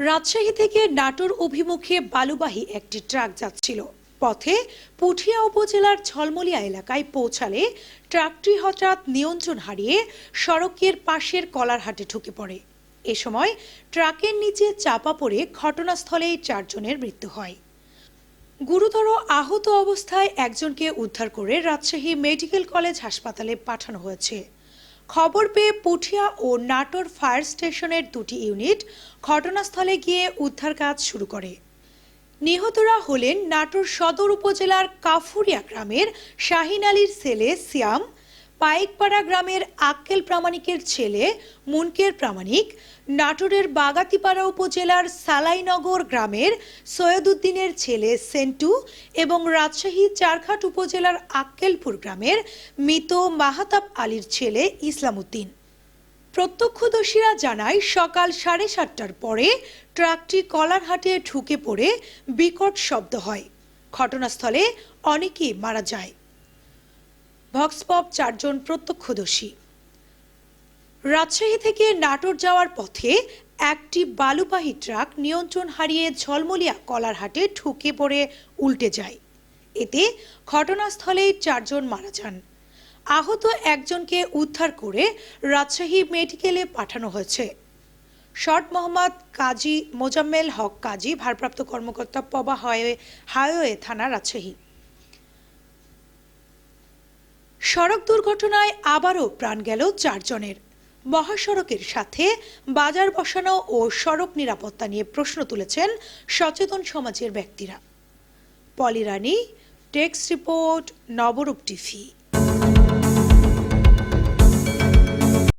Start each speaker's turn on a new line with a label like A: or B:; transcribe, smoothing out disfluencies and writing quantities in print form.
A: রাজশাহী থেকে নাটোর অভিমুখে বালুবাহী একটি ট্রাক যাচ্ছিল। পথে পুঠিয়া উপজেলার ঝলমলিয়া এলাকায় পৌঁছালে ট্রাকটি হঠাৎ নিয়ন্ত্রণ হারিয়ে সড়কের পাশের কলারহাটে ঢুকে পড়ে। এ সময় ট্রাকের নিচে চাপা পড়ে ঘটনাস্থলেই 4 জনের মৃত্যু হয়। গুরুতর আহত অবস্থায় একজনকে উদ্ধার করে রাজশাহী মেডিকেল কলেজ হাসপাতালে পাঠানো হয়েছে। খবর পেয়ে পুঠিয়া ও নাটোর ফায়ার স্টেশনের 2টি ইউনিট ঘটনাস্থলে গিয়ে উদ্ধার কাজ শুরু করে। নিহতরা হলেন নাটোর সদর উপজেলার কাফুরিয়া গ্রামের শাহিন আলীর ছেলে সিয়াম, পাইকপাড়া গ্রামের আক্কেল প্রামাণিকের ছেলে মুনকের প্রামাণিক, নাটোরের বাগাতিপাড়া উপজেলার সালাইনগর গ্রামের সৈয়দ উদ্দিনের ছেলে সেন্টু এবং রাজশাহী চারঘাট উপজেলার আক্কেলপুর গ্রামের মৃত মাহাতাব আলীর ছেলে ইসলাম উদ্দিন। প্রত্যক্ষদর্শীরা জানায়, সকাল 7:30টার পরে ট্রাকটি কলারহাটে ঢুকে পড়ে বিকট শব্দ হয়। ঘটনাস্থলে অনেকেই মারা যায়। ভক্সপপ 4 জন প্রত্যক্ষদর্শী। রাজশাহী থেকে নাটোর যাওয়ার পথে একটি বালুবাহী ট্রাক নিয়ন্ত্রণ হারিয়ে ঝলমলিয়া কলারহাটে ঢুকে পড়ে উল্টে যায়। এতে ঘটনাস্থলেই 4 জন মারা যান। আহত একজনকে উদ্ধার করে রাজশাহী মেডিকেলে পাঠানো হয়েছে। শর্ট মোহাম্মদ কাজী মোজাম্মেল হক কাজী, ভারপ্রাপ্ত কর্মকর্তা, পবা হাইওয়ে থানা, রাজশাহী। সড়ক দুর্ঘটনায় আবারও প্রাণ গেল 4 জনের। মহাসড়কের সাথে বাজার বসানো ও সড়ক নিরাপত্তা নিয়ে প্রশ্ন তুলেছেন সচেতন সমাজের ব্যক্তিরা। পলি রানী, টেক্সট রিপোর্ট, নবরূপ টিভি।